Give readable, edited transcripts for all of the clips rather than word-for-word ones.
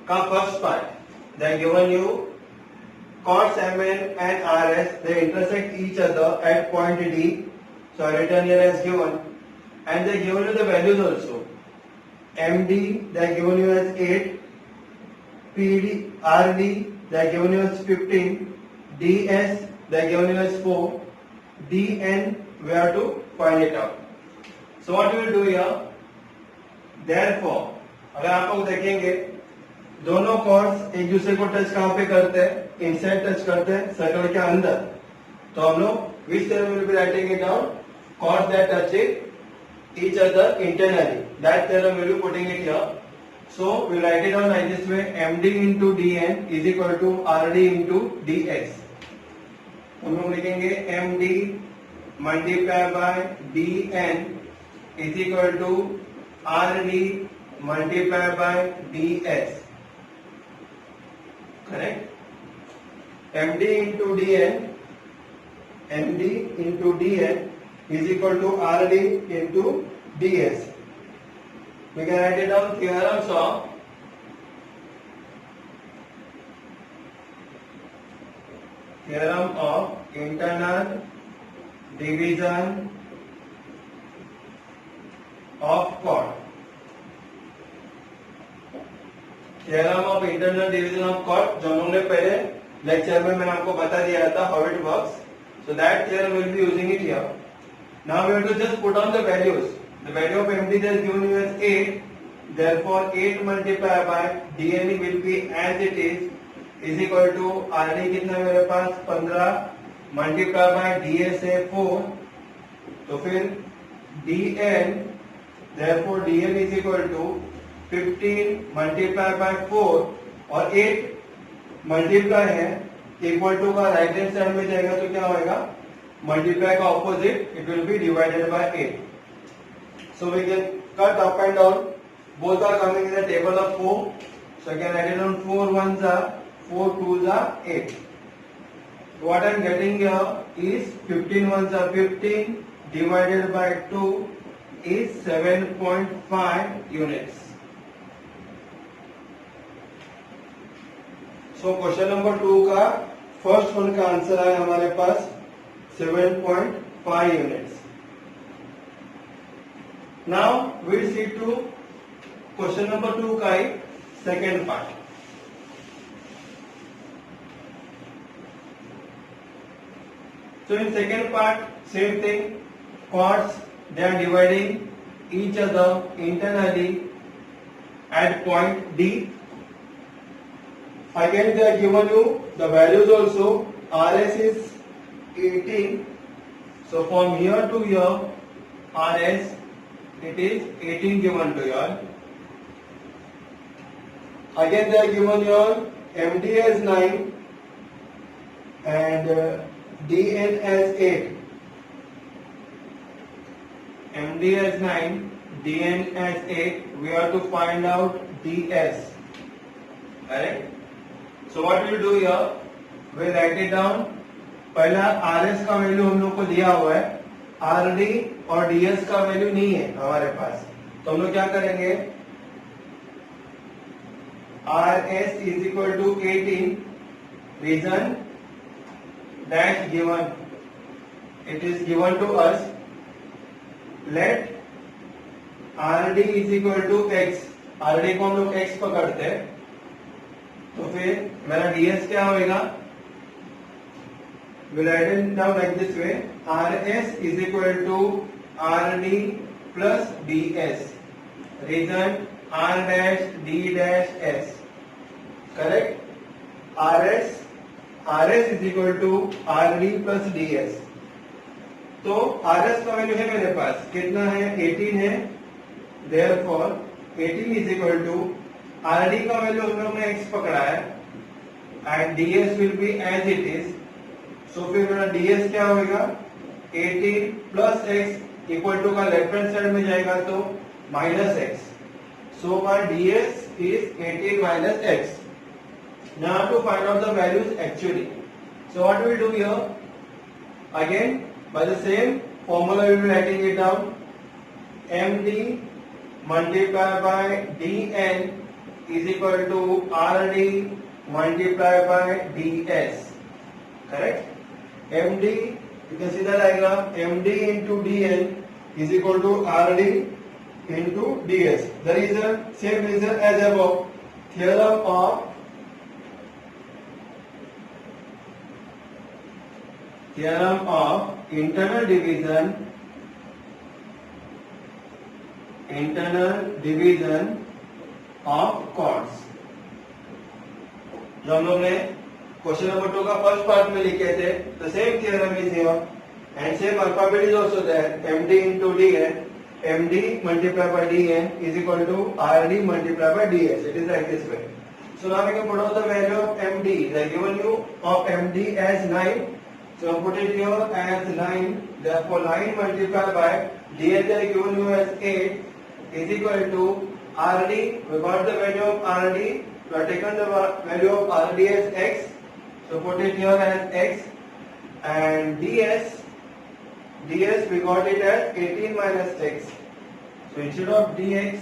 का first part they given you cos mn and rs they intersect each other at point D, so I written here as given, and they given you the values also. MD they given you as 8, PD RD they given you as 15, DS they given you as 4, DN we have to find it out. So what we will do here, therefore अगर आप लोग देखेंगे दोनों chords एक दूसरे को touch कहां पे करते हैं, इनसाइड टच करते हैं सर्कल के अंदर, तो हम लोग which theorem will be writing it down, chords that touch each other internally, that theorem will be putting it here. So we write it down like this way, md into dn is equal to rd into ds. हम लोग लिखेंगे md multiplied by dn is equal to rd multiplied by ds. Correct? md into dn is equal to rd into ds. We can write it down theorems of internal division of chord. Theorem of internal division of chord जो हमने पहले lecture में मैंने आपको बता दिया था how it works. So that theorem will be using it here. Now we have to just put on the values. The value of MD is given you as 8. Therefore 8 multiplied by DN will be as it is equal to RD कितना मेरे पास 15 multiplied by DS है 4. तो फिर DN, therefore DN is equal to 15 multiplied by 4 और 8 multiply है equal to का right hand side में जाएगा तो क्या होएगा, multiply का opposite it will be divided by 8. So we can cut up and down, both are coming in the table of 4, so I can write it down 4 1s are 4 2s are 8. What I am getting here is 15 1s are 15 divided by 2 is 7.5 units. So question number 2 का first one का answer है हमारे पास 7.5 units. Now we will see to question number 2 का second part. So in second part same thing, chords they are dividing each other internally at point D. Again they are given you the values also. RS is 18, so from here to here RS it is 18 given to you. Again they are given your MD as 9 and DN as 8. MD as 9, DN as 8. We have to find out DS. Correct? So what we will do here, we write it down. पहला RS का value हम लोग को दिया हुआ है, RD और DS का वैल्यू नहीं है हमारे पास, तो हम लोग क्या करेंगे, RS is equal to 18, reason dash given, it is given to us, let RD is equal to X, RD को हम लोग X पकड़ते हैं, तो फिर मेरा DS क्या होगा, we'll write it down like this way, RS is equal to RD plus DS, reason R dash D dash S. Correct? RS is equal to RD plus DS. तो RS का value है मेरे पास कितना है, 18 है, therefore 18 is equal to RD का value हम लोग ने X पकड़ा है and DS will be as it is. So फिर मेरा DS क्या होगा, 18 plus X equal to का लेफ्ट हैंड साइड में जाएगा तो minus X. So my DS is 18 minus X. Now to find out the values actually. So what we will do here, again by the same formula we will be writing it down. MD multiplied by DN is equal to RD multiplied by DS. Correct? MD, you can see the diagram, MD into DN is equal to RD into DS. The reason, same reason as above. Theorem of internal division of chords, जो हम लोग ने question number 2 का first part में लिखे थे. तो same theorem is here and same alphabet is also there. MD into DN, MD multiplied by DN is equal to RD multiplied by DS. It is like this way. So now we can put out the value of MD. They are given you of MD as 9. So put it here as 9. Therefore 9 multiplied by DN they are given you as 8 is equal to RD. We got the value of RD. We have taken the value of RD as X. So put it here as X. And DS we got it as 18 minus X. So instead of DS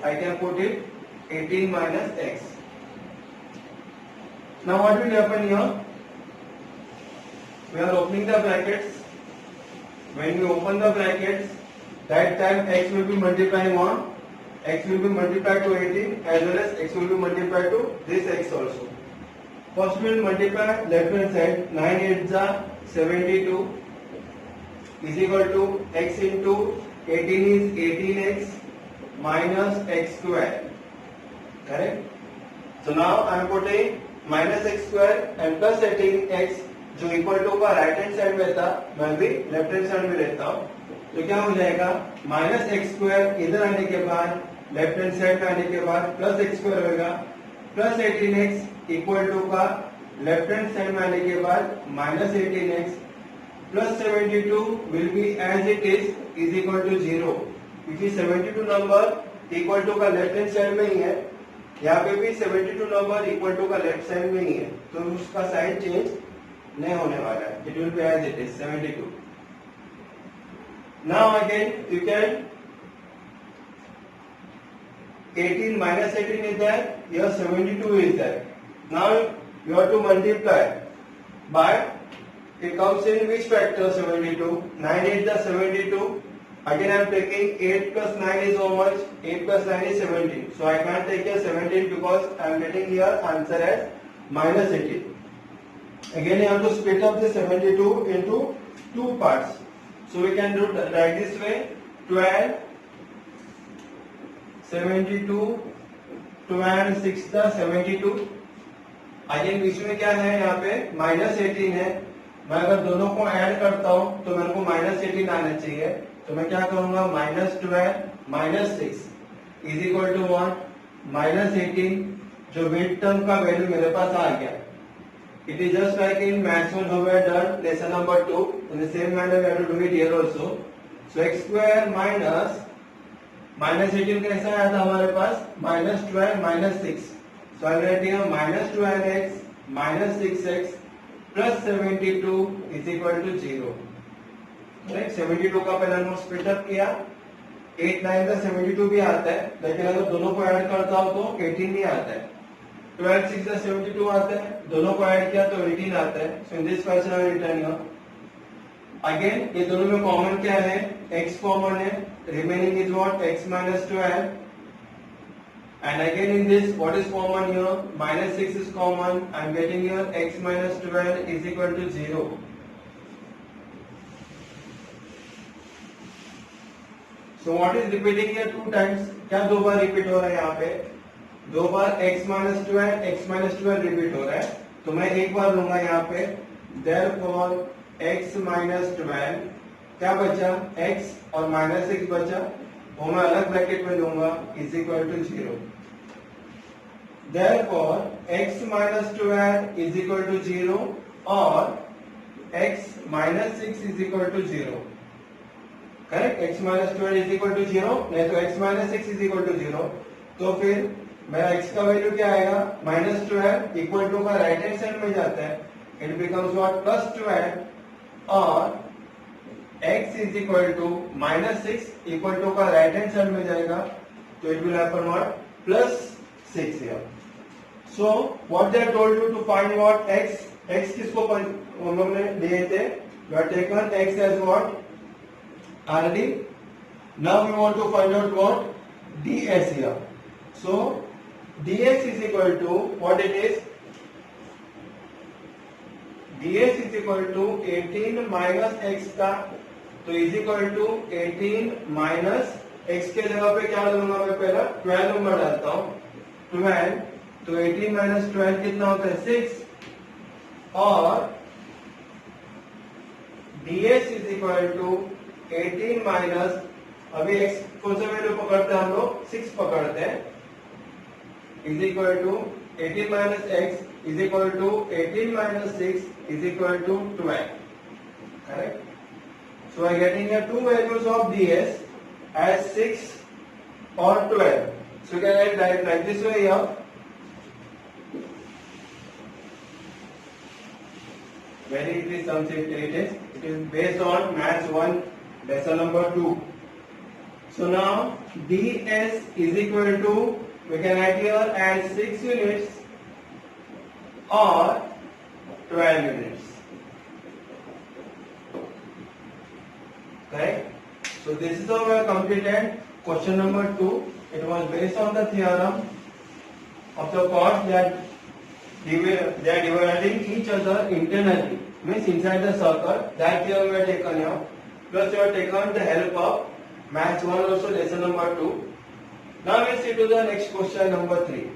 I can put it 18 minus X. Now what will happen here? We are opening the brackets. When we open the brackets, that time X will be multiplying on, X will be multiplied to 18 as well as X will be multiplied to this X also. First we will multiply left hand side. 9 8s are 72 is equal to X into 18 is 18X minus X square. Correct? So now I am putting minus X square and plus 18X जो equal to का right hand side में था, मैं भी left hand side में लेता हूँ. तो क्या हो जाएगा, माइनस एक्स स्क्वायर इधर आने के बाद लेफ्ट हैंड साइड में आने के बाद प्लस एक्स स्क्वायर होगा, प्लस 18x इक्वल टू का लेफ्ट हैंड साइड में आने के बाद minus 18x plus 72 will be as it is equal to 0. क्योंकि 72 नंबर इक्वल टू का लेफ्ट हैंड साइड में ही है, यहाँ पे भी 72 नंबर इक्वल टू का लेफ्ट साइड में ही है, तो उसका साइन चेंज नहीं होने वाला है. It will be as it is 72. Now again you can 18 minus 18 is there, here 72 is there. Now you have to multiply by, it comes in which factor 72? 9 8 the 72. Again I am taking 8 plus 9 is how much? 8 plus 9 is 17. So I can't take here 17 because I am getting here answer as minus 18. Again you have to split up the 72 into two parts. So we can do like this way, 12 72 12 6 the 72. Again बीच में क्या है, यहाँ पे minus 18 है. मैं अगर दोनों को ऐड करता हूँ तो मेरे को माइनस 18 आना चाहिए. तो मैं क्या करूंगा, minus 12 minus 6 is equal to 1 minus 18. जो मिड टर्म का वैल्यू मेरे पास आ गया. It is just like in maths when we have done lesson number 2. In the same manner we have to do it here also. So x square minus 18 कैसा आया था हमारे पास, minus 12 minus 6. So I write here minus 12x minus 6x plus 72 is equal to 0. Right? 72 का पहला note split up किया. 8 9 का 72 भी आता है, लेकिन अगर दोनों को ऐड करता हूं तो 18 नहीं आता है. 12 6 का 72 आता है, दोनों को ऐड किया तो 18 आता है. So in this fashion I will return here. Again ये दोनों में कॉमन क्या है, x कॉमन है, remaining is what, x minus 12. And again in this what is common here, minus 6 is common. I am getting here x minus 12 is equal to 0. So what is repeating here two times, क्या दो बार repeat हो रहा है यहाँ पे, दो बार x minus 12 repeat हो रहा है. तो मैं एक बार लूंगा यहाँ पे, therefore x minus 12 क्या बचा, x और माइनस 6 बचा, वो मैं अलग ब्रैकेट में लूंगा, is equal to 0. therefore x minus 12 is equal to 0 और x minus 6 is equal to 0. Correct, x minus 12 is equal to 0, नहीं तो x minus 6 is equal to 0. तो फिर मेरा x का वैल्यू क्या आएगा, माइनस 12 इक्वल टू का राइट हैंड साइड में जाता है, इट बिकम्स व्हाट, प्लस 12 और x is equal to minus 6 equal to का राइट हैंड साइड में जाएगा, तो it will happen what, plus 6 here. So what they told you to find what x किसको हम लोग ने दिए थे? We have taken x as what? RD. Now we want to find out what? ds here. So ds is equal to what it is? ds is equal to 18 minus x का, तो is equal to 18 minus x के जगह पे क्या लूंगा मैं? पहला 12 number डालता हूँ. 12, तो 18 माइनस 12 कितना होता है? 6. और ds is equal to 18 minus, अभी x कौन सा वैल्यू पकड़ते हैं हम लोग? 6 पकड़ते हैं. Is equal to 18 minus x is equal to 18 minus 6 is equal to 12. Correct? So I am getting here two values of ds as 6 or 12. So can I write like this way here? Very easy sum set it is. It is based on maths 1 lesson number 2. So now ds is equal to, we can write here as 6 units or 12 units. Correct? So this is how we have completed question number 2. It was based on the theorem of the chords that they are dividing each other internally, means inside the circle. That theorem we have taken here. Plus we have taken the help of maths 1 also lesson number 2. Now we will see to the next question number 3.